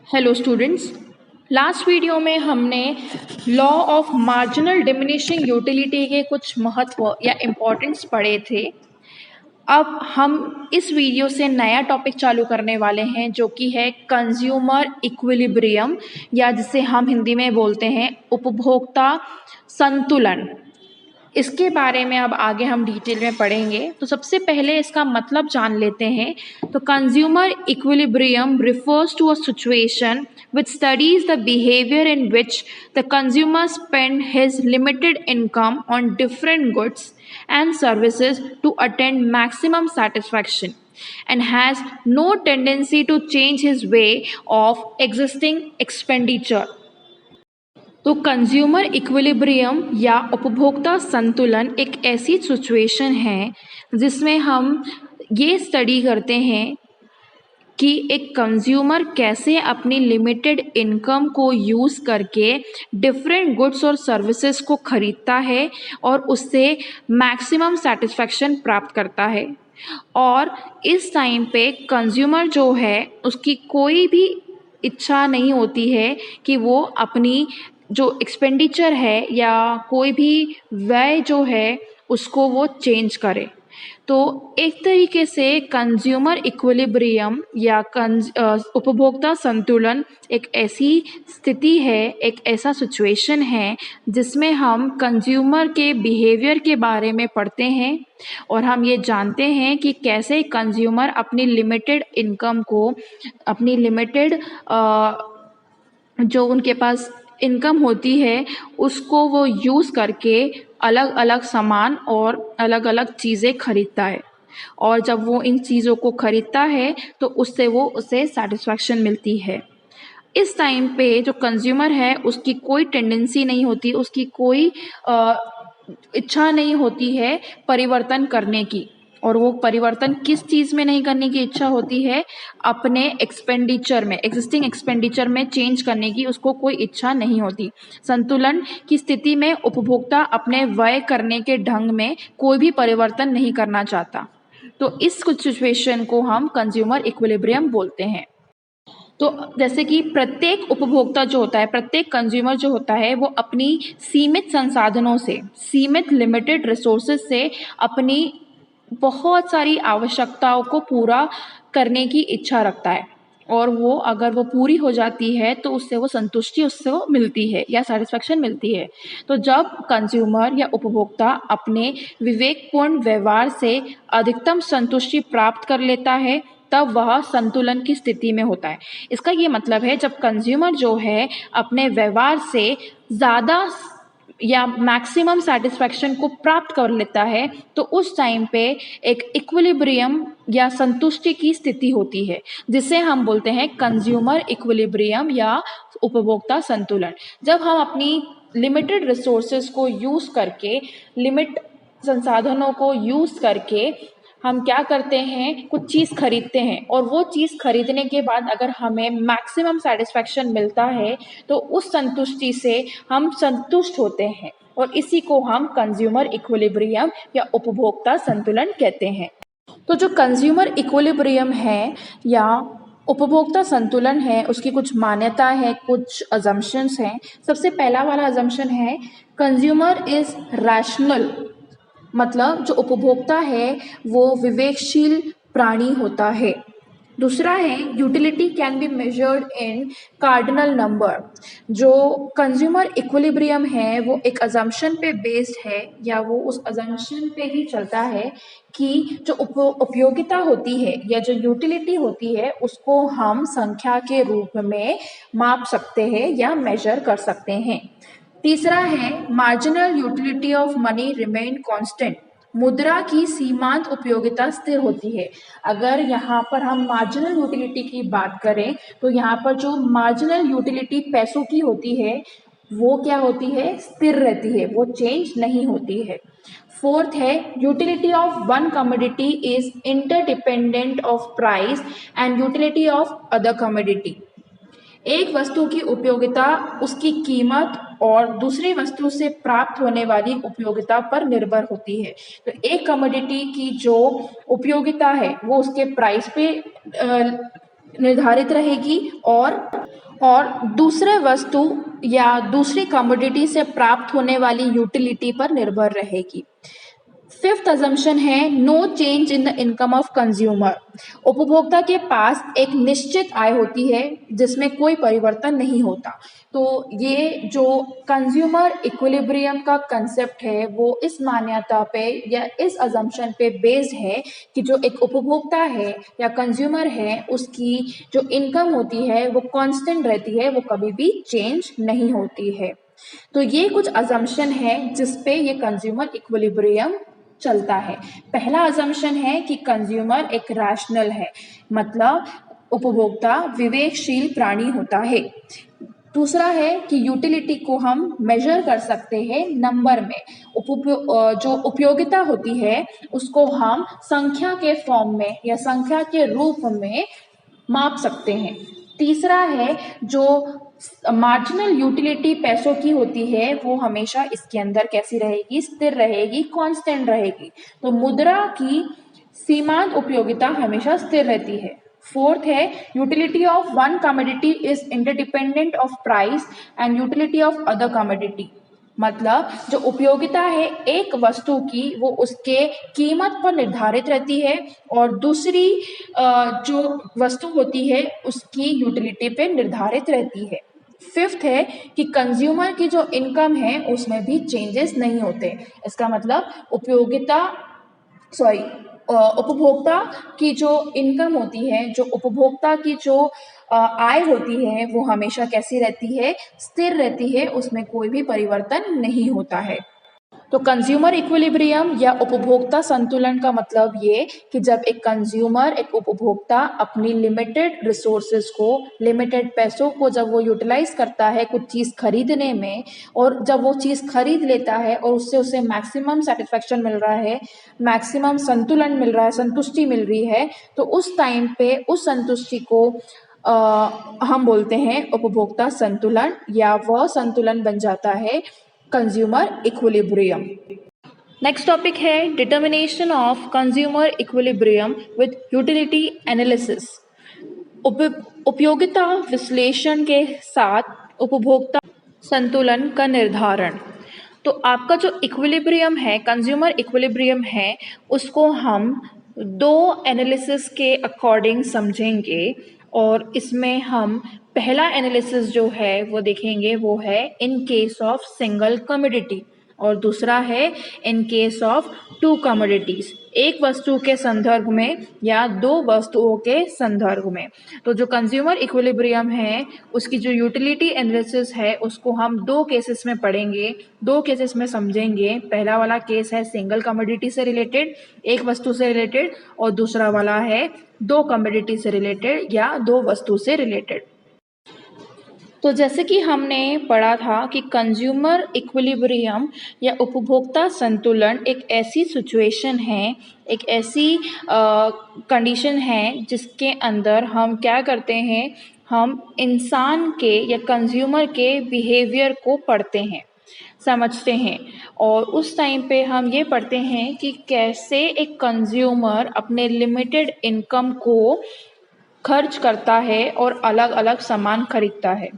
Hello students. Last video में हमने law of marginal diminishing utility के कुछ महत्व या इम्पोर्टेंस पढ़े थे। अब हम इस वीडियो से नया टॉपिक चालू करने वाले हैं जो कि है कंज्यूमर इक्विलिब्रियम, या जिसे हम हिंदी में बोलते हैं उपभोक्ता संतुलन। इसके बारे में अब आगे हम डिटेल में पढ़ेंगे। तो सबसे पहले इसका मतलब जान लेते हैं। तो consumer equilibrium refers to a situation which studies the behavior in which the consumer spend his limited income on different goods and services to attain maximum satisfaction and has no tendency to change his way of existing expenditure। तो consumer equilibrium या उपभोक्ता संतुलन एक ऐसी situation है जिसमें हम ये स्टडी करते हैं कि एक कंज्यूमर कैसे अपनी लिमिटेड इनकम को यूज़ करके डिफरेंट गुड्स और सर्विसेज को खरीदता है और उससे मैक्सिमम सेटिस्फैक्शन प्राप्त करता है। और इस टाइम पे कंज्यूमर जो है उसकी कोई भी इच्छा नहीं होती है कि वो अपनी जो एक्सपेंडिचर है या कोई भी व्यय जो है उसको वो चेंज करे। तो एक तरीके से कंज्यूमर इक्विलिब्रियम या उपभोक्ता संतुलन एक ऐसी स्थिति है, एक ऐसा सिचुएशन है जिसमें हम कंज्यूमर के बिहेवियर के बारे में पढ़ते हैं और हम ये जानते हैं कि कैसे कंज्यूमर अपनी लिमिटेड इनकम को, अपनी लिमिटेड जो उनके पास इनकम होती है उसको वो यूज़ करके अलग अलग सामान और अलग अलग चीज़ें खरीदता है। और जब वो इन चीज़ों को खरीदता है तो उससे उसे सेटिस्फैक्शन मिलती है। इस टाइम पे जो कंज्यूमर है उसकी कोई टेंडेंसी नहीं होती, उसकी कोई इच्छा नहीं होती है परिवर्तन करने की। और वो परिवर्तन किस चीज़ में नहीं करने की इच्छा होती है? अपने एक्सपेंडिचर में, एग्जिस्टिंग एक्सपेंडिचर में चेंज करने की उसको कोई इच्छा नहीं होती। संतुलन की स्थिति में उपभोक्ता अपने व्यय करने के ढंग में कोई भी परिवर्तन नहीं करना चाहता। तो इस कुछ सिचुएशन को हम कंज्यूमर इक्विलिब्रियम बोलते हैं। तो जैसे कि प्रत्येक उपभोक्ता जो होता है, प्रत्येक कंज्यूमर जो होता है, वो अपनी सीमित संसाधनों से, सीमित लिमिटेड रिसोर्सेज से अपनी बहुत सारी आवश्यकताओं को पूरा करने की इच्छा रखता है। और वो अगर वो पूरी हो जाती है तो उससे वो संतुष्टि उससे वो मिलती है या सेटिस्फैक्शन मिलती है। तो जब कंज्यूमर या उपभोक्ता अपने विवेकपूर्ण व्यवहार से अधिकतम संतुष्टि प्राप्त कर लेता है तब वह संतुलन की स्थिति में होता है। इसका ये मतलब है जब कंज्यूमर जो है अपने व्यवहार से ज़्यादा या मैक्सिमम सेटिस्फैक्शन को प्राप्त कर लेता है तो उस टाइम पे एक इक्विलिब्रियम या संतुष्टि की स्थिति होती है जिसे हम बोलते हैं कंज्यूमर इक्विलिब्रियम या उपभोक्ता संतुलन। जब हम अपनी लिमिटेड रिसोर्सेज को यूज़ करके, लिमिट संसाधनों को यूज़ करके हम क्या करते हैं, कुछ चीज़ खरीदते हैं और वो चीज़ खरीदने के बाद अगर हमें मैक्सिमम सेटिस्फैक्शन मिलता है तो उस संतुष्टि से हम संतुष्ट होते हैं और इसी को हम कंज्यूमर इक्विलिब्रियम या उपभोक्ता संतुलन कहते हैं। तो जो कंज्यूमर इक्विलिब्रियम है या उपभोक्ता संतुलन है उसकी कुछ मान्यता है, कुछ अजम्पशंस हैं। सबसे पहला वाला अजम्पशन है कंज्यूमर इज रैशनल, मतलब जो उपभोक्ता है वो विवेकशील प्राणी होता है। दूसरा है utility can be measured in cardinal number. जो कंज्यूमर इक्विलिब्रियम है वो एक अजम्पशन पे बेस्ड है या वो उस अजम्पशन पे ही चलता है कि जो उपयोगिता होती है या जो यूटिलिटी होती है उसको हम संख्या के रूप में माप सकते हैं या मेजर कर सकते हैं। तीसरा है marginal utility of money remain constant. मुद्रा की सीमांत उपयोगिता स्थिर होती है। अगर यहाँ पर हम मार्जिनल यूटिलिटी की बात करें तो यहाँ पर जो मार्जिनल यूटिलिटी पैसों की होती है वो क्या होती है, स्थिर रहती है, वो चेंज नहीं होती है। फोर्थ है utility of one commodity is interdependent of price and utility of other commodity. एक वस्तु की उपयोगिता उसकी कीमत और दूसरी वस्तु से प्राप्त होने वाली उपयोगिता पर निर्भर होती है। तो एक कमोडिटी की जो उपयोगिता है वो उसके प्राइस पे निर्धारित रहेगी और और दूसरे वस्तु या दूसरी कमोडिटी से प्राप्त होने वाली यूटिलिटी पर निर्भर रहेगी। फिफ्थ अजम्पशन है no change in the income of consumer. उपभोक्ता के पास एक निश्चित आय होती है जिसमें कोई परिवर्तन नहीं होता। तो ये जो कंज्यूमर इक्विलिब्रियम का कंसेप्ट है वो इस मान्यता पे या इस अजम्पशन पे बेस्ड है कि जो एक उपभोक्ता है या कंज्यूमर है उसकी जो इनकम होती है वो कांस्टेंट रहती है, वो कभी भी चेंज नहीं होती है। तो ये कुछ अजम्पशन है जिसपे ये कंज्यूमर इक्विलिब्रियम चलता है। पहला अजम्पशन है कि कंज्यूमर एक रैशनल है, मतलब उपभोक्ता विवेकशील प्राणी होता है। दूसरा है कि यूटिलिटी को हम मेजर कर सकते हैं नंबर में। जो उपयोगिता होती है उसको हम संख्या के फॉर्म में या संख्या के रूप में माप सकते हैं। तीसरा है जो मार्जिनल यूटिलिटी पैसों की होती है वो हमेशा इसके अंदर कैसी रहेगी, स्थिर रहेगी, कांस्टेंट रहेगी। तो मुद्रा की सीमांत उपयोगिता हमेशा स्थिर रहती है। फोर्थ है utility of one commodity is interdependent of price and utility of other commodity. मतलब जो उपयोगिता है एक वस्तु की वो उसके कीमत पर निर्धारित रहती है और दूसरी जो वस्तु होती है उसकी यूटिलिटी पे निर्धारित रहती है। फिफ्थ है कि कंज्यूमर की जो इनकम है उसमें भी चेंजेस नहीं होते। इसका मतलब उपभोक्ता की जो इनकम होती है, जो उपभोक्ता की जो आय होती है वो हमेशा कैसी रहती है, स्थिर रहती है, उसमें कोई भी परिवर्तन नहीं होता है। तो कंज्यूमर इक्विलिब्रियम या उपभोक्ता संतुलन का मतलब ये कि जब एक कंज्यूमर, एक उपभोक्ता अपनी लिमिटेड रिसोर्सेज को, लिमिटेड पैसों को जब वो यूटिलाइज करता है कुछ चीज़ खरीदने में, और जब वो चीज़ खरीद लेता है और उससे उसे मैक्सिमम सेटिस्फेक्शन मिल रहा है, मैक्सिमम संतुलन मिल रहा है, संतुष्टि मिल रही है, तो उस टाइम पे उस संतुष्टि को हम बोलते हैं उपभोक्ता संतुलन, या वह संतुलन बन जाता है कंज्यूमर इक्विलिब्रियम। नेक्स्ट टॉपिक है determination of consumer equilibrium with utility analysis. उपयोगिता विश्लेषण के साथ उपभोक्ता संतुलन का निर्धारण। तो आपका जो इक्विलिब्रियम है, कंज्यूमर इक्विलिब्रियम है, उसको हम दो एनालिसिस के अकॉर्डिंग समझेंगे और इसमें हम पहला एनालिसिस जो है वो देखेंगे, वो है in case of single commodity, और दूसरा है in case of to commodities, एक वस्तु के संदर्भ में या दो वस्तुओं के संदर्भ में। तो जो कंज्यूमर इक्विलिब्रियम है उसकी जो यूटिलिटी एनालिसिस है उसको हम दो केसेस में पढ़ेंगे, दो केसेस में समझेंगे। पहला वाला केस है सिंगल कमोडिटी से रिलेटेड, एक वस्तु से रिलेटेड, और दूसरा वाला है दो कमोडिटी से रिलेटेड या दो वस्तु से रिलेटेड। तो जैसे कि हमने पढ़ा था कि कंज्यूमर इक्विलिब्रियम या उपभोक्ता संतुलन एक ऐसी सिचुएशन है, एक ऐसी कंडीशन है जिसके अंदर हम क्या करते हैं, हम इंसान के या कंज्यूमर के बिहेवियर को पढ़ते हैं, समझते हैं, और उस टाइम पे हम ये पढ़ते हैं कि कैसे एक कंज्यूमर अपने लिमिटेड इनकम को खर्च करता है और अलग अलग सामान खरीदता है,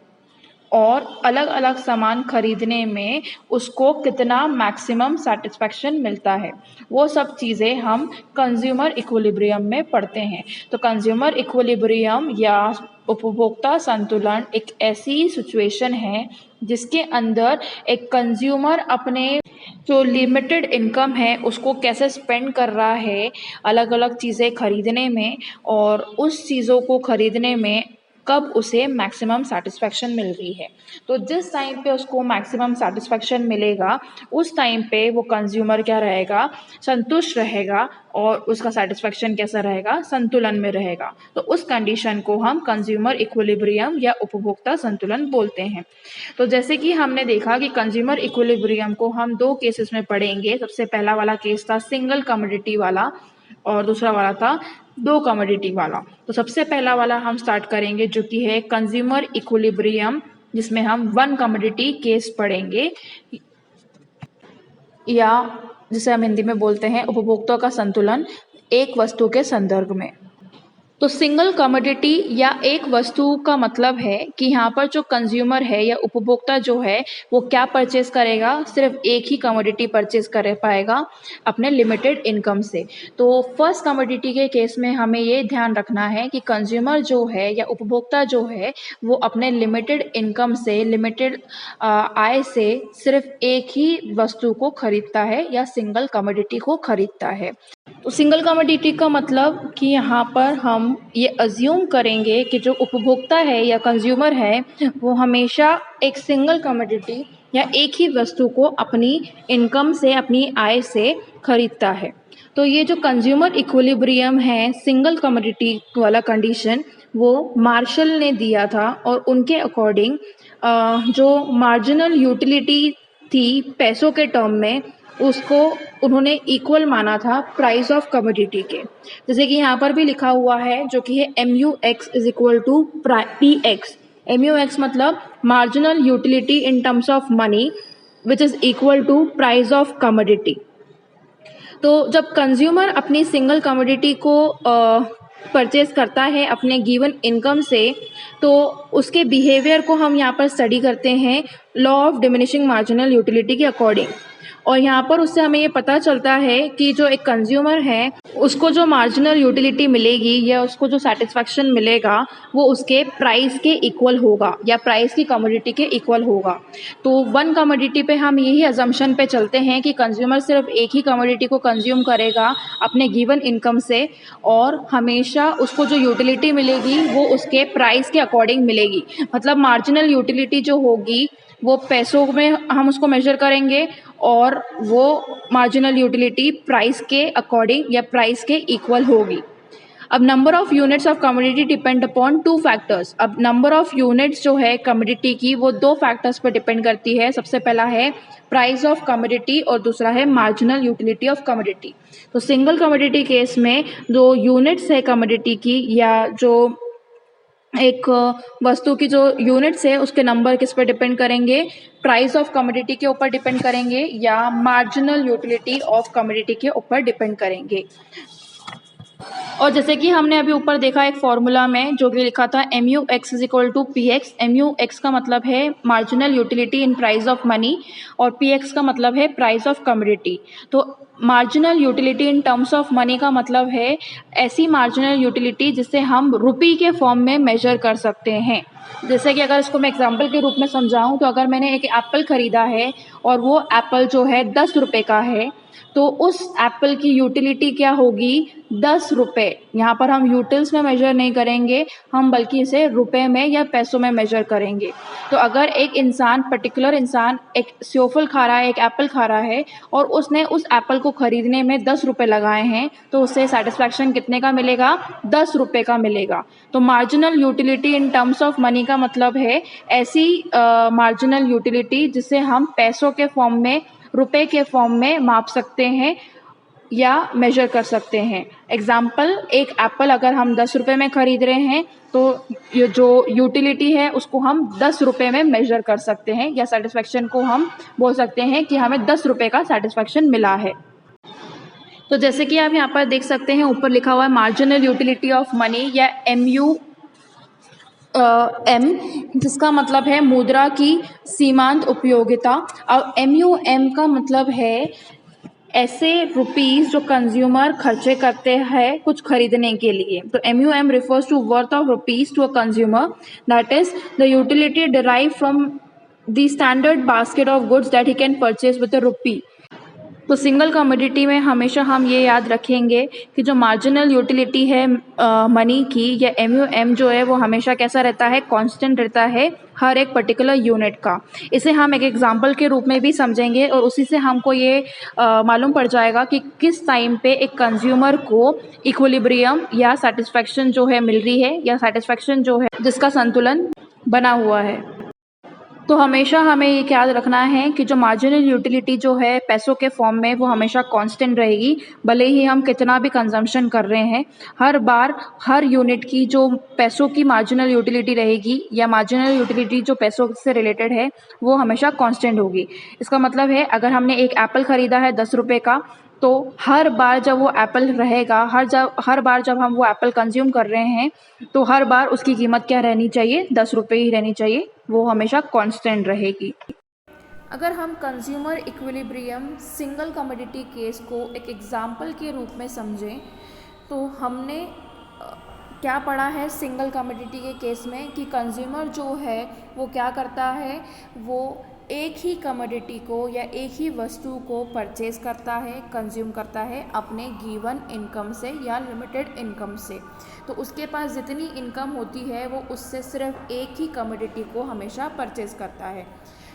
और अलग अलग सामान खरीदने में उसको कितना मैक्सिमम सेटिस्फेक्शन मिलता है, वो सब चीज़ें हम कंज्यूमर इक्विलिब्रियम में पढ़ते हैं। तो कंज्यूमर इक्विलिब्रियम या उपभोक्ता संतुलन एक ऐसी सिचुएशन है जिसके अंदर एक कंज्यूमर अपने जो लिमिटेड इनकम है उसको कैसे स्पेंड कर रहा है अलग अलग चीज़ें खरीदने में, और उस चीज़ों को खरीदने में कब उसे मैक्सिमम सेटिस्फेक्शन मिल रही है। तो जिस टाइम पे उसको मैक्सिमम सेटिस्फेक्शन मिलेगा उस टाइम पे वो कंज्यूमर क्या रहेगा, संतुष्ट रहेगा, और उसका सेटिस्फेक्शन कैसा रहेगा, संतुलन में रहेगा। तो उस कंडीशन को हम कंज्यूमर इक्विलिब्रियम या उपभोक्ता संतुलन बोलते हैं। तो जैसे कि हमने देखा कि कंज्यूमर इक्विलिब्रियम को हम दो केसेस में पढ़ेंगे। सबसे पहला वाला केस था सिंगल कमोडिटी वाला और दूसरा वाला था दो कमोडिटी वाला। तो सबसे पहला वाला हम स्टार्ट करेंगे जो कि है कंज्यूमर इक्विलिब्रियम, जिसमें हम वन कमोडिटी केस पढ़ेंगे, या जिसे हम हिंदी में बोलते हैं उपभोक्ता का संतुलन एक वस्तु के संदर्भ में। तो सिंगल कमोडिटी या एक वस्तु का मतलब है कि यहाँ पर जो कंज्यूमर है या उपभोक्ता जो है वो क्या परचेज करेगा, सिर्फ एक ही कमोडिटी परचेज कर पाएगा अपने लिमिटेड इनकम से। तो फर्स्ट कमोडिटी के केस में हमें ये ध्यान रखना है कि कंज्यूमर जो है या उपभोक्ता जो है वो अपने लिमिटेड इनकम से, लिमिटेड आय से सिर्फ एक ही वस्तु को खरीदता है या सिंगल कमोडिटी को खरीदता है। तो सिंगल कमोडिटी का मतलब कि यहाँ पर हम ये अज्यूम करेंगे कि जो उपभोक्ता है या कंज्यूमर है वो हमेशा एक सिंगल कमोडिटी या एक ही वस्तु को अपनी इनकम से, अपनी आय से खरीदता है। तो ये जो कंज्यूमर इक्विलिब्रियम है, सिंगल कमोडिटी वाला कंडीशन, वो मार्शल ने दिया था और उनके अकॉर्डिंग जो मार्जिनल यूटिलिटी थी पैसों के टर्म में, उसको उन्होंने इक्वल माना था प्राइस ऑफ कमोडिटी के। जैसे कि यहाँ पर भी लिखा हुआ है जो कि है MUX is equal to PX। MUX मतलब marginal utility in terms of money which is equal to price of commodity. तो जब कंज्यूमर अपनी सिंगल कमोडिटी को परचेज करता है अपने गिवन इनकम से, तो उसके बिहेवियर को हम यहाँ पर स्टडी करते हैं law of diminishing marginal utility के अकॉर्डिंग। और यहाँ पर उससे हमें ये पता चलता है कि जो एक कंज्यूमर है उसको जो मार्जिनल यूटिलिटी मिलेगी या उसको जो सेटिस्फैक्शन मिलेगा वो उसके प्राइस के इक्वल होगा या प्राइस की कमोडिटी के इक्वल होगा। तो वन कमोडिटी पे हम यही अजम्पशन पे चलते हैं कि कंज्यूमर सिर्फ एक ही कमोडिटी को कंज्यूम करेगा अपने गिवन इनकम से और हमेशा उसको जो यूटिलिटी मिलेगी वो उसके प्राइस के अकॉर्डिंग मिलेगी। मतलब मार्जिनल यूटिलिटी जो होगी वो पैसों में हम उसको मेजर करेंगे और वो मार्जिनल यूटिलिटी प्राइस के अकॉर्डिंग या प्राइस के इक्वल होगी। अब number of units of commodity depend upon two factors. अब नंबर ऑफ यूनिट्स जो है कमोडिटी की वो दो फैक्टर्स पर डिपेंड करती है। सबसे पहला है प्राइस ऑफ कमोडिटी और दूसरा है मार्जिनल यूटिलिटी ऑफ कमोडिटी। तो सिंगल कमोडिटी केस में जो यूनिट्स है कमोडिटी की या जो एक वस्तु की जो यूनिट्स है उसके नंबर किस पर डिपेंड करेंगे, प्राइस ऑफ कमोडिटी के ऊपर डिपेंड करेंगे या मार्जिनल यूटिलिटी ऑफ कमोडिटी के ऊपर डिपेंड करेंगे। और जैसे कि हमने अभी ऊपर देखा एक फॉर्मूला में जो कि लिखा था MUX is equal to PX। MUX का मतलब है marginal utility in price of money और PX का मतलब है प्राइस ऑफ कमोडिटी। तो marginal utility in terms of money का मतलब है ऐसी मार्जिनल यूटिलिटी जिसे हम रुपी के फॉर्म में मेजर कर सकते हैं। जैसे कि अगर इसको मैं एग्जांपल के रूप में समझाऊं तो अगर मैंने एक एप्पल ख़रीदा है और वो एप्पल जो है 10 रुपये का है, तो उस एप्पल की यूटिलिटी क्या होगी, 10 रुपये। यहाँ पर हम यूटिल्स में मेजर नहीं करेंगे, हम बल्कि इसे रुपए में या पैसों में मेजर करेंगे। तो अगर एक इंसान, पर्टिकुलर इंसान एक सेवफल खा रहा है, एक एप्पल खा रहा है और उसने उस एप्पल को ख़रीदने में 10 रुपये लगाए हैं, तो उससे सेटिस्फैक्शन कितने का मिलेगा, 10 रुपये का मिलेगा। तो marginal utility in terms of money का मतलब है ऐसी मार्जिनल यूटिलिटी जिसे हम पैसों के फॉर्म में, रुपए के फॉर्म में माप सकते हैं या मेजर कर सकते हैं। एग्जाम्पल, एक एप्पल अगर हम 10 रुपये में ख़रीद रहे हैं तो ये जो यूटिलिटी है उसको हम 10 रुपये में मेजर कर सकते हैं या सेटिस्फैक्शन को हम बोल सकते हैं कि हमें 10 रुपये का सेटिस्फैक्शन मिला है। तो जैसे कि आप यहाँ पर देख सकते हैं ऊपर लिखा हुआ है मार्जिनल यूटिलिटी ऑफ मनी या MUM, जिसका मतलब है मुद्रा की सीमांत उपयोगिता। अब MUM का मतलब है ऐसे रुपीज़ जो कंज्यूमर खर्चे करते हैं कुछ खरीदने के लिए। तो MUM refers to worth of rupees to a consumer, that is the utility derived from the standard basket of goods that he can purchase with a rupee। तो सिंगल कमोडिटी में हमेशा हम ये याद रखेंगे कि जो मार्जिनल यूटिलिटी है मनी की या MUM जो है वो हमेशा कैसा रहता है, कांस्टेंट रहता है हर एक पर्टिकुलर यूनिट का। इसे हम एक एग्जांपल के रूप में भी समझेंगे और उसी से हमको ये मालूम पड़ जाएगा कि किस टाइम पे एक कंज्यूमर को इक्विलिब्रियम या सेटिस्फैक्शन जो है मिल रही है या सेटिस्फैक्शन जो है जिसका संतुलन बना हुआ है। तो हमेशा हमें ये याद रखना है कि जो मार्जिनल यूटिलिटी जो है पैसों के फॉर्म में वो हमेशा कांस्टेंट रहेगी, भले ही हम कितना भी कंजम्पशन कर रहे हैं। हर बार हर यूनिट की जो पैसों की मार्जिनल यूटिलिटी रहेगी या मार्जिनल यूटिलिटी जो पैसों से रिलेटेड है वो हमेशा कांस्टेंट होगी। इसका मतलब है अगर हमने एक एप्पल ख़रीदा है 10 रुपये का, तो हर बार जब वो एप्पल रहेगा, हर बार जब हम वो एप्पल कंज्यूम कर रहे हैं, तो हर बार उसकी कीमत क्या रहनी चाहिए, 10 रुपये ही रहनी चाहिए, वो हमेशा कांस्टेंट रहेगी। अगर हम consumer equilibrium single commodity case को एक एग्जाम्पल के रूप में समझें, तो हमने क्या पढ़ा है सिंगल कमोडिटी के केस में कि कंज्यूमर जो है वो क्या करता है, वो एक ही कमोडिटी को या एक ही वस्तु को परचेज़ करता है, कंज्यूम करता है अपने गिवन इनकम से या लिमिटेड इनकम से। तो उसके पास जितनी इनकम होती है वो उससे सिर्फ एक ही कमोडिटी को हमेशा परचेज़ करता है।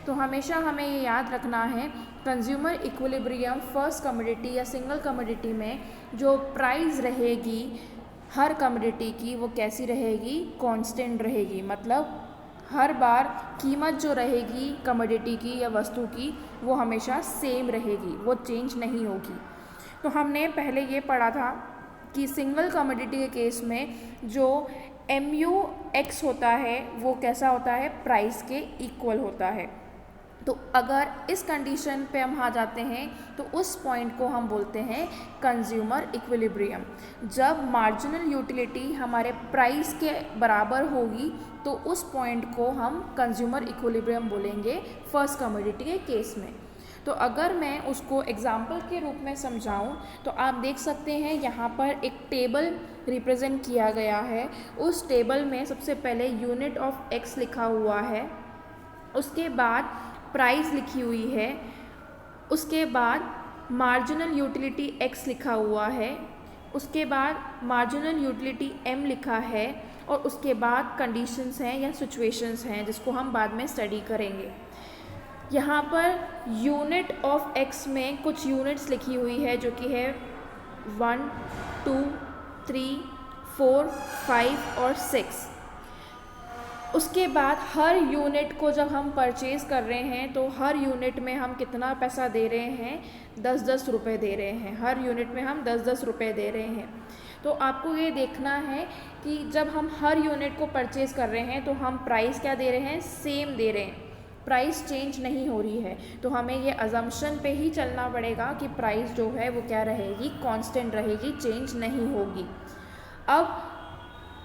तो हमेशा हमें ये याद रखना है कंज्यूमर इक्विलिब्रियम फर्स्ट कमोडिटी या सिंगल कमोडिटी में जो प्राइस रहेगी हर कमोडिटी की वो कैसी रहेगी, कांस्टेंट रहेगी। मतलब हर बार कीमत जो रहेगी कमोडिटी की या वस्तु की वो हमेशा सेम रहेगी, वो चेंज नहीं होगी। तो हमने पहले ये पढ़ा था कि सिंगल कमोडिटी के केस में जो MUX होता है वो कैसा होता है, प्राइस के इक्वल होता है। तो अगर इस कंडीशन पे हम आ जाते हैं तो उस पॉइंट को हम बोलते हैं कंज्यूमर इक्विलिब्रियम। जब मार्जिनल यूटिलिटी हमारे प्राइस के बराबर होगी तो उस पॉइंट को हम कंज्यूमर इक्विलिब्रियम बोलेंगे फर्स्ट कमोडिटी के केस में। तो अगर मैं उसको एग्जाम्पल के रूप में समझाऊं तो आप देख सकते हैं यहाँ पर एक टेबल रिप्रेजेंट किया गया है। उस टेबल में सबसे पहले यूनिट ऑफ एक्स लिखा हुआ है, उसके बाद प्राइस लिखी हुई है, उसके बाद मार्जिनल यूटिलिटी एक्स लिखा हुआ है, उसके बाद मार्जिनल यूटिलिटी एम लिखा है और उसके बाद कंडीशंस हैं या सिचुएशंस हैं जिसको हम बाद में स्टडी करेंगे। यहाँ पर यूनिट ऑफ एक्स में कुछ यूनिट्स लिखी हुई है जो कि है 1, 2, 3, 4, 5 और 6। उसके बाद हर यूनिट को जब हम परचेज़ कर रहे हैं तो हर यूनिट में हम कितना पैसा दे रहे हैं, 10-10 रुपये दे रहे हैं। हर यूनिट में हम 10-10 रुपये दे रहे हैं। तो आपको ये देखना है कि जब हम हर यूनिट को परचेज़ कर रहे हैं तो हम प्राइस क्या दे रहे हैं, सेम दे रहे हैं, प्राइस चेंज नहीं हो रही है। तो हमें ये अजम्पशन पे ही चलना पड़ेगा कि प्राइस जो है वो क्या रहेगी, कांस्टेंट रहेगी, चेंज नहीं होगी। अब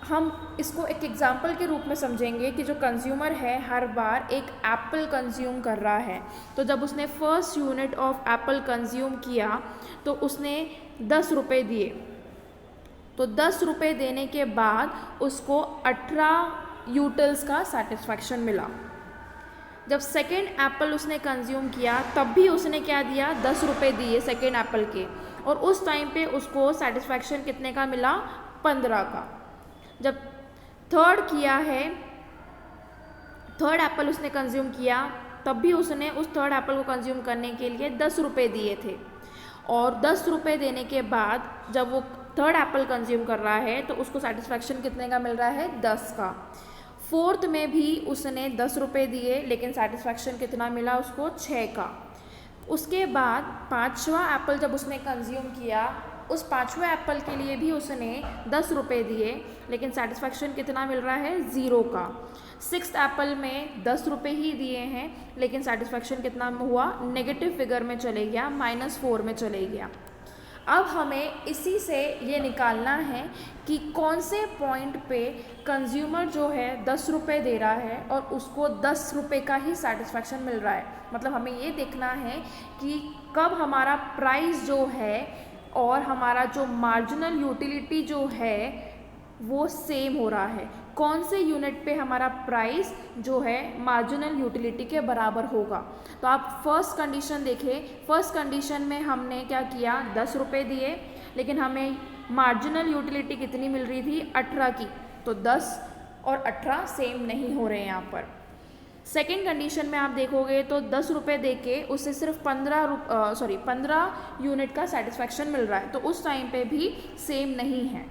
हम इसको एक एग्जाम्पल के रूप में समझेंगे कि जो कंज्यूमर है हर बार एक एप्पल कंज्यूम कर रहा है। तो जब उसने first unit of Apple consume किया तो उसने 10 रुपये दिए। तो 10 रुपये देने के बाद उसको 18 यूटिल्स का सेटिस्फैक्शन मिला। जब सेकेंड एप्पल उसने कंज्यूम किया तब भी उसने क्या दिया, 10 रुपये दिए सेकेंड एप्पल के, और उस टाइम पे उसको सेटिस्फैक्शन कितने का मिला, 15 का। जब थर्ड किया है, थर्ड एप्पल उसने कंज्यूम किया तब भी उसने उस थर्ड एप्पल को कंज्यूम करने के लिए 10 रुपये दिए थे, और 10 रुपये देने के बाद जब वो थर्ड एप्पल कंज्यूम कर रहा है तो उसको सेटिस्फैक्शन कितने का मिल रहा है, 10 का। फोर्थ में भी उसने 10 रुपये दिए लेकिन सेटिस्फैक्शन कितना मिला उसको, 6 का। उसके बाद पाँचवा एप्पल जब उसने कंज्यूम किया, उस पाँचवें एप्पल के लिए भी उसने 10 रुपये दिए लेकिन सेटिस्फैक्शन कितना मिल रहा है, 0 का। सिक्स्थ एप्पल में 10 रुपये ही दिए हैं लेकिन सेटिस्फैक्शन कितना हुआ, नेगेटिव फिगर में चले गया, -4 में चले गया। अब हमें इसी से ये निकालना है कि कौन से पॉइंट पे कंज्यूमर जो है 10 रुपये दे रहा है और उसको 10 रुपये का ही सेटिस्फैक्शन मिल रहा है। मतलब हमें ये देखना है कि कब हमारा प्राइस जो है और हमारा जो मार्जिनल यूटिलिटी जो है वो सेम हो रहा है, कौन से यूनिट पे हमारा प्राइस जो है मार्जिनल यूटिलिटी के बराबर होगा। तो आप फर्स्ट कंडीशन देखें, फर्स्ट कंडीशन में हमने क्या किया, 10 रुपये दिए लेकिन हमें मार्जिनल यूटिलिटी कितनी मिल रही थी, 18 की। तो 10 और 18 सेम नहीं हो रहे हैं यहाँ पर। सेकेंड कंडीशन में आप देखोगे तो 10 रुपये दे के उससे सिर्फ 15 यूनिट का सेटिस्फैक्शन मिल रहा है, तो उस टाइम पे भी सेम नहीं है।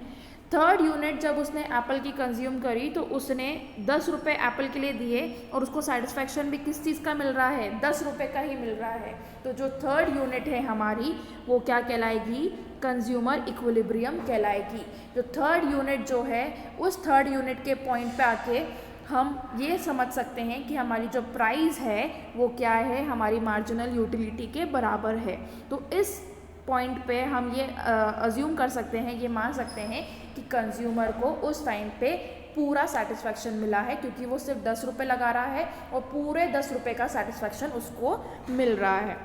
थर्ड यूनिट जब उसने एप्पल की कंज्यूम करी तो उसने 10 रुपये एप्पल के लिए दिए और उसको सेटिस्फैक्शन भी किस चीज़ का मिल रहा है, 10 रुपये का ही मिल रहा है। तो जो थर्ड यूनिट है हमारी वो क्या कहलाएगी, कंज्यूमर इक्विलिब्रियम कहलाएगी। जो थर्ड यूनिट जो है उस थर्ड यूनिट के पॉइंट पे आके हम ये समझ सकते हैं कि हमारी जो प्राइस है वो क्या है, हमारी मार्जिनल यूटिलिटी के बराबर है। तो इस पॉइंट पे हम ये अज्यूम कर सकते हैं, ये मान सकते हैं कि कंज्यूमर को उस टाइम पे पूरा सेटिस्फैक्शन मिला है, क्योंकि वो सिर्फ 10 रुपये लगा रहा है और पूरे 10 रुपये का सेटिस्फैक्शन उसको मिल रहा है।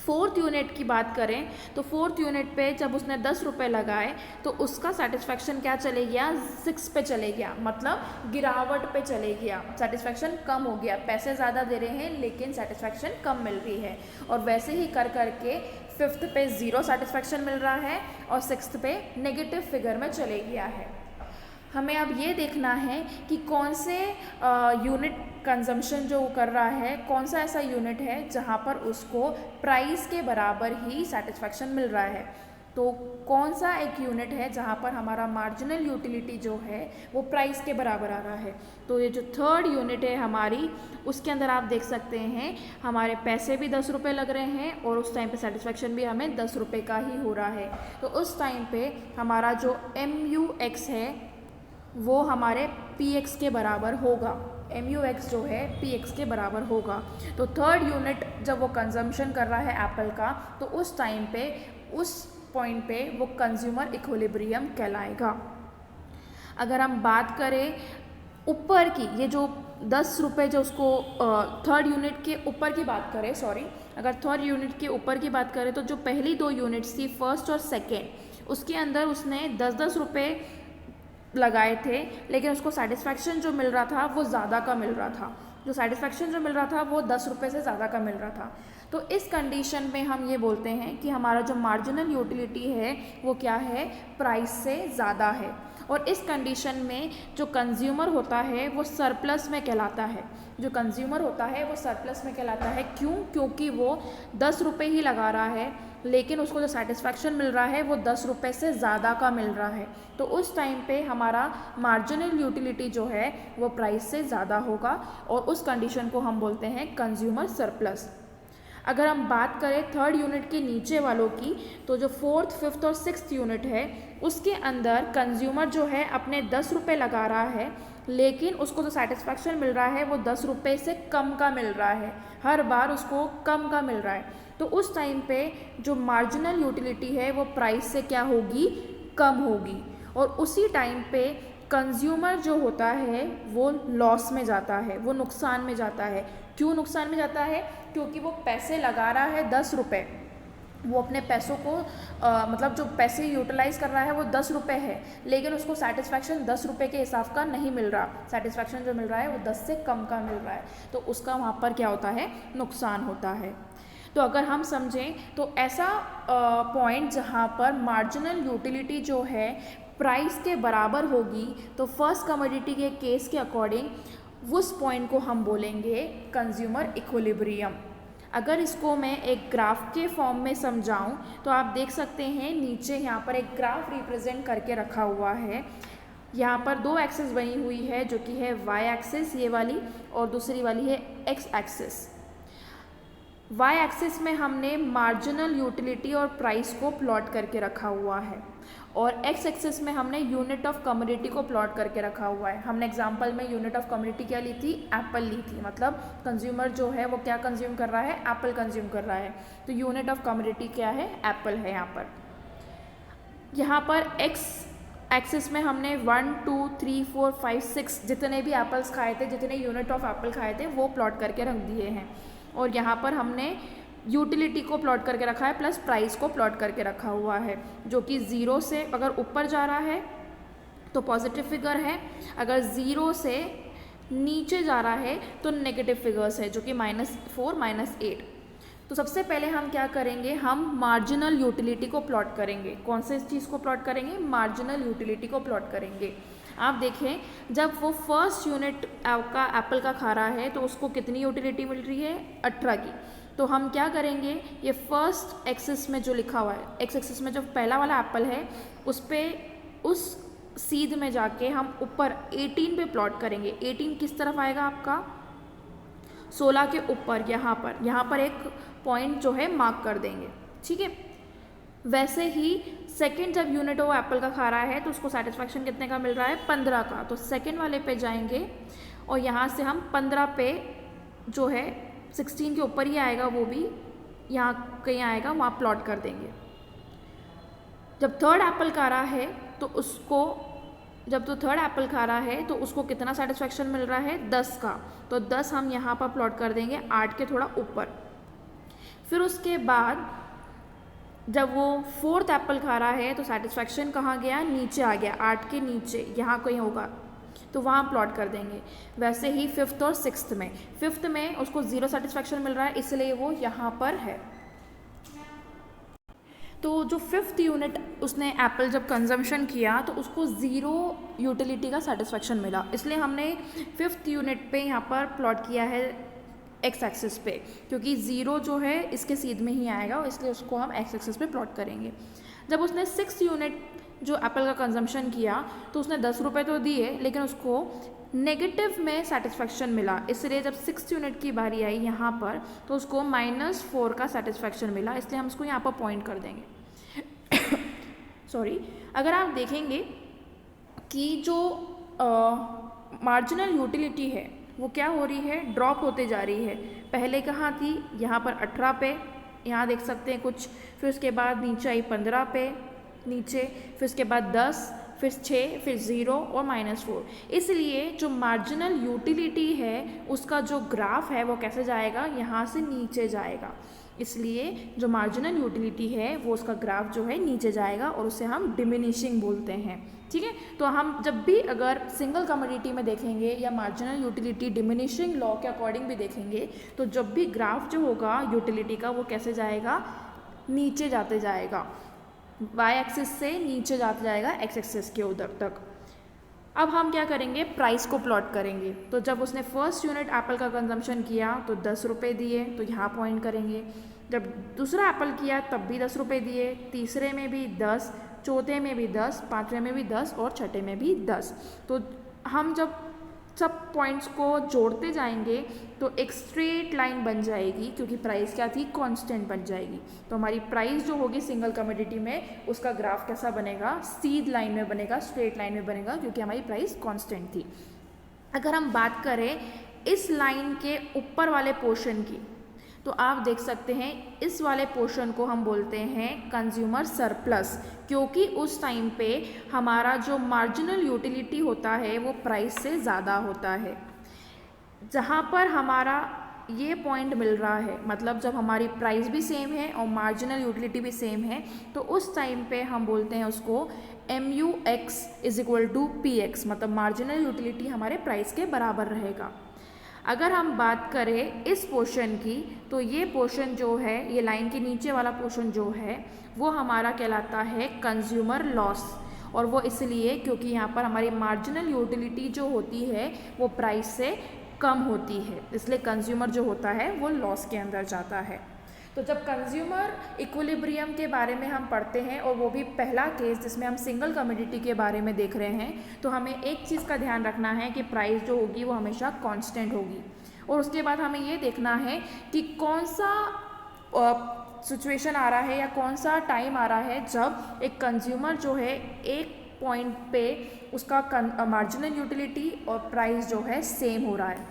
फोर्थ यूनिट की बात करें तो फोर्थ यूनिट पे जब उसने 10 रुपये लगाए तो उसका सेटिस्फैक्शन क्या चले गया, 6 पे चले गया, मतलब गिरावट पे चले गया, सेटिस्फैक्शन कम हो गया। पैसे ज़्यादा दे रहे हैं लेकिन सेटिस्फैक्शन कम मिल रही है। और वैसे ही कर करके फिफ्थ पे 0 सेटिस्फैक्शन मिल रहा है और सिक्स्थ पे नेगेटिव फिगर में चले गया है। हमें अब ये देखना है कि कौन से यूनिट कंजम्पशन जो कर रहा है, कौन सा ऐसा यूनिट है जहाँ पर उसको प्राइस के बराबर ही सेटिस्फैक्शन मिल रहा है। तो कौन सा एक यूनिट है जहाँ पर हमारा मार्जिनल यूटिलिटी जो है वो प्राइस के बराबर आ रहा है। तो ये जो थर्ड यूनिट है हमारी, उसके अंदर आप देख सकते हैं हमारे पैसे भी 10 रुपये लग रहे हैं और उस टाइम पे सेटिस्फैक्शन भी हमें 10 रुपये का ही हो रहा है। तो उस टाइम पे हमारा जो MUX है वो हमारे PX के बराबर होगा। MUX जो है PX के बराबर होगा। तो थर्ड यूनिट जब वो कंजम्पशन कर रहा है एप्पल का तो उस टाइम पे उस पॉइंट पे वो कंज्यूमर इक्विलिब्रियम कहलाएगा। अगर हम बात करें ऊपर की, ये जो 10 रुपये जो उसको थर्ड यूनिट के ऊपर की बात करें, अगर थर्ड यूनिट के ऊपर की बात करें तो जो पहली 2 यूनिट्स थी फर्स्ट और सेकेंड, उसके अंदर उसने 10-10 रुपये लगाए थे लेकिन उसको सेटिस्फैक्शन जो मिल रहा था वो ज़्यादा का मिल रहा था। जो सेटिस्फैक्शन जो मिल रहा था वो 10 रुपये से ज़्यादा का मिल रहा था। तो इस कंडीशन में हम ये बोलते हैं कि हमारा जो मार्जिनल यूटिलिटी है वो क्या है, प्राइस से ज़्यादा है। और इस कंडीशन में जो कंज्यूमर होता है वो सरप्लस में कहलाता है। जो कंज्यूमर होता है वो सरप्लस में कहलाता है। क्यों? क्योंकि वो 10 रुपये ही लगा रहा है लेकिन उसको जो सेटिस्फैक्शन मिल रहा है वो 10 रुपये से ज़्यादा का मिल रहा है। तो उस टाइम पे हमारा मार्जिनल यूटिलिटी जो है वो प्राइस से ज़्यादा होगा और उस कंडीशन को हम बोलते हैं कंज्यूमर सरप्लस। अगर हम बात करें थर्ड यूनिट के नीचे वालों की, तो जो फोर्थ, फिफ्थ और सिक्स्थ यूनिट है उसके अंदर कंज्यूमर जो है अपने 10 रुपये लगा रहा है लेकिन उसको जो सेटिस्फैक्शन मिल रहा है वो 10 रुपये से कम का मिल रहा है, हर बार उसको कम का मिल रहा है। तो उस टाइम पे जो मार्जिनल यूटिलिटी है वो प्राइस से क्या होगी, कम होगी। और उसी टाइम पे कंज्यूमर जो होता है वो लॉस में जाता है, वो नुकसान में जाता है। क्यों नुकसान में जाता है? क्योंकि वो पैसे लगा रहा है 10 रुपये, वो अपने पैसों को मतलब जो पैसे यूटिलाइज कर रहा है वो 10 रुपये है लेकिन उसको सेटिस्फैक्शन 10 रुपये के हिसाब का नहीं मिल रहा। सेटिस्फैक्शन जो मिल रहा है वो 10 से कम का मिल रहा है, तो उसका वहाँ पर क्या होता है, नुकसान होता है। तो अगर हम समझें तो ऐसा पॉइंट जहाँ पर मार्जिनल यूटिलिटी जो है प्राइस के बराबर होगी तो फर्स्ट कमोडिटी के केस के अकॉर्डिंग उस पॉइंट को हम बोलेंगे कंज्यूमर इक्विलिब्रियम। अगर इसको मैं एक ग्राफ के फॉर्म में समझाऊं तो आप देख सकते हैं नीचे यहाँ पर एक ग्राफ रिप्रेजेंट करके रखा हुआ है। यहाँ पर 2 एक्सिस बनी हुई है जो कि है y एक्सिस ये वाली और दूसरी वाली है x एक्सिस। y एक्सिस में हमने मार्जिनल यूटिलिटी और प्राइस को प्लॉट करके रखा हुआ है और x एक्सिस में हमने यूनिट ऑफ कमोडिटी को प्लॉट करके रखा हुआ है। हमने एग्जांपल में यूनिट ऑफ कमोडिटी क्या ली थी, एप्पल ली थी, मतलब कंज्यूमर जो है वो क्या कंज्यूम कर रहा है, एप्पल कंज्यूम कर रहा है। तो यूनिट ऑफ कमोडिटी क्या है, एप्पल है। यहाँ पर x एक्सिस में हमने 1 2 3 4 5 6 जितने भी एप्पल्स खाए थे, जितने यूनिट ऑफ एप्पल खाए थे वो प्लॉट करके रख दिए हैं। और यहाँ पर हमने यूटिलिटी को प्लॉट करके रखा है प्लस प्राइस को प्लॉट करके रखा हुआ है, जो कि 0 से अगर ऊपर जा रहा है तो पॉजिटिव फिगर है, अगर 0 से नीचे जा रहा है तो नेगेटिव फिगर्स है, जो कि -4 -8। तो सबसे पहले हम क्या करेंगे, हम मार्जिनल यूटिलिटी को प्लॉट करेंगे। कौन से चीज़ को प्लॉट करेंगे, मार्जिनल यूटिलिटी को प्लॉट करेंगे। आप देखें जब वो फर्स्ट यूनिट का एप्पल का खा रहा है तो उसको कितनी यूटिलिटी मिल रही है, 18 की। तो हम क्या करेंगे, ये फर्स्ट एक्सिस में जो लिखा हुआ है, एक्स एक्सिस में जो पहला वाला एप्पल है उस पर उस सीध में जाके हम ऊपर 18 पे प्लॉट करेंगे। 18 किस तरफ आएगा आपका, 16 के ऊपर, यहाँ पर एक पॉइंट जो है मार्क कर देंगे, ठीक है। वैसे ही सेकंड जब यूनिट वो एप्पल का खा रहा है तो उसको सेटिस्फैक्शन कितने का मिल रहा है, 15 का। तो सेकंड वाले पे जाएंगे और यहाँ से हम 15 पे जो है 16 के ऊपर ही आएगा, वो भी यहाँ कहीं आएगा, वहाँ प्लॉट कर देंगे। जब थर्ड एप्पल खा रहा है तो उसको कितना सेटिस्फैक्शन मिल रहा है, 10 का। तो 10 हम यहाँ पर प्लॉट कर देंगे 8 के थोड़ा ऊपर। फिर उसके बाद जब वो फोर्थ एप्पल खा रहा है तो सेटिस्फैक्शन कहाँ गया, नीचे आ गया, 8 के नीचे यहाँ कहीं होगा, तो वहाँ प्लॉट कर देंगे। वैसे ही फिफ्थ और सिक्स्थ में उसको 0 सेटिस्फैक्शन मिल रहा है, इसलिए वो यहाँ पर है। तो जो फिफ्थ यूनिट उसने एप्पल जब कंजम्पशन किया तो उसको 0 यूटिलिटी का सेटिस्फैक्शन मिला, इसलिए हमने फिफ्थ यूनिट पे यहाँ पर प्लॉट किया है एक्स एक्सिस पे, क्योंकि 0 जो है इसके सीध में ही आएगा, इसलिए उसको हम एक्स एक्सिस पे प्लॉट करेंगे। जब उसने 6 यूनिट जो एप्पल का कंजम्पशन किया तो उसने 10 रुपये तो दिए, लेकिन उसको नेगेटिव में सेटिस्फैक्शन मिला, इसलिए जब 6 यूनिट की बारी आई यहाँ पर तो उसको -4 का सेटिस्फैक्शन मिला, इसलिए हम उसको यहाँ पर पॉइंट कर देंगे। सॉरी, अगर आप देखेंगे कि जो मार्जिनल यूटिलिटी है वो क्या हो रही है, ड्रॉप होते जा रही है। पहले कहाँ थी, यहाँ पर 18 पे, यहाँ देख सकते हैं कुछ, फिर उसके बाद नीचे आई 15 पे नीचे, फिर उसके बाद 10, फिर 6, फिर 0 और -4। इसलिए जो मार्जिनल यूटिलिटी है उसका जो ग्राफ है वो कैसे जाएगा, यहाँ से नीचे जाएगा। इसलिए जो मार्जिनल यूटिलिटी है वो उसका ग्राफ जो है नीचे जाएगा और उसे हम डिमिनिशिंग बोलते हैं, ठीक है। तो हम जब भी अगर सिंगल कमोडिटी में देखेंगे या मार्जिनल यूटिलिटी डिमिनिशिंग लॉ के अकॉर्डिंग भी देखेंगे, तो जब भी ग्राफ जो होगा यूटिलिटी का वो कैसे जाएगा, नीचे जाते जाएगा, वाई एक्सिस से नीचे जाते जाएगा एक्स एक्सिस के उधर तक। अब हम क्या करेंगे, प्राइस को प्लॉट करेंगे। तो जब उसने फर्स्ट यूनिट एप्पल का कंजम्पशन किया तो 10 रुपये दिए, तो यहाँ पॉइंट करेंगे। जब दूसरा एप्पल किया तब भी 10 रुपये दिए, तीसरे में भी 10, चौथे में भी 10, पाँचवें में भी 10 और छठे में भी 10। तो हम जब सब पॉइंट्स को जोड़ते जाएंगे तो एक स्ट्रेट लाइन बन जाएगी, क्योंकि प्राइस क्या थी, कांस्टेंट बन जाएगी। तो हमारी प्राइस जो होगी सिंगल कमोडिटी में उसका ग्राफ कैसा बनेगा, सीध लाइन में बनेगा, स्ट्रेट लाइन में बनेगा, क्योंकि हमारी प्राइस कांस्टेंट थी। अगर हम बात करें इस लाइन के ऊपर वाले पोर्शन की, तो आप देख सकते हैं इस वाले पोर्शन को हम बोलते हैं कंज्यूमर सरप्लस, क्योंकि उस टाइम पे हमारा जो मार्जिनल यूटिलिटी होता है वो प्राइस से ज़्यादा होता है। जहाँ पर हमारा ये पॉइंट मिल रहा है, मतलब जब हमारी प्राइस भी सेम है और मार्जिनल यूटिलिटी भी सेम है, तो उस टाइम पे हम बोलते हैं उसको MUX = PX, मतलब मार्जिनल यूटिलिटी हमारे प्राइस के बराबर रहेगा। अगर हम बात करें इस पोर्शन की, तो ये पोर्शन जो है, ये लाइन के नीचे वाला पोर्शन जो है वो हमारा कहलाता है कंज्यूमर लॉस, और वो इसलिए क्योंकि यहाँ पर हमारी मार्जिनल यूटिलिटी जो होती है वो प्राइस से कम होती है, इसलिए कंज्यूमर जो होता है वो लॉस के अंदर जाता है। तो जब कंज्यूमर इक्विलिब्रियम के बारे में हम पढ़ते हैं, और वो भी पहला केस जिसमें हम सिंगल कमोडिटी के बारे में देख रहे हैं, तो हमें एक चीज़ का ध्यान रखना है कि प्राइस जो होगी वो हमेशा कांस्टेंट होगी। और उसके बाद हमें ये देखना है कि कौन सा सिचुएशन आ रहा है या कौन सा टाइम आ रहा है जब एक कंज्यूमर जो है एक पॉइंट पे उसका मार्जिनल यूटिलिटी और प्राइस जो है सेम हो रहा है।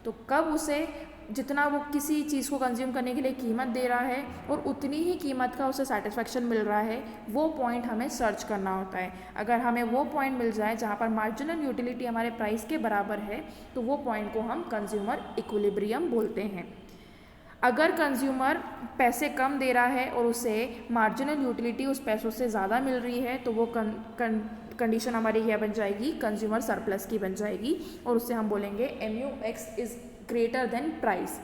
तो कब उसे जितना वो किसी चीज़ को कंज्यूम करने के लिए कीमत दे रहा है और उतनी ही कीमत का उसे सेटिस्फैक्शन मिल रहा है, वो पॉइंट हमें सर्च करना होता है। अगर हमें वो पॉइंट मिल जाए जहाँ पर मार्जिनल यूटिलिटी हमारे प्राइस के बराबर है, तो वो पॉइंट को हम कंज्यूमर इक्विलिब्रियम बोलते हैं। अगर कंज्यूमर पैसे कम दे रहा है और उसे मार्जिनल यूटिलिटी उस पैसों से ज़्यादा मिल रही है, तो वो कंडीशन हमारी क्या बन जाएगी, कंज्यूमर सरप्लस की बन जाएगी, और उससे हम बोलेंगे MUX > प्राइस।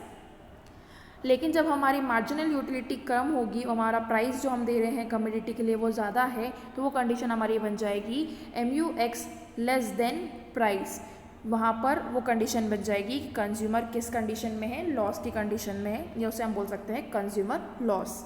लेकिन जब हमारी मार्जिनल यूटिलिटी कम होगी और हमारा प्राइस जो हम दे रहे हैं कमोडिटी के लिए वो ज़्यादा है, तो वो कंडीशन हमारी बन जाएगी MUX < प्राइस। वहाँ पर वो कंडीशन बन जाएगी कि कंज्यूमर किस कंडीशन में है, लॉस की कंडीशन में है, या उसे हम बोल सकते हैं कंज्यूमर लॉस।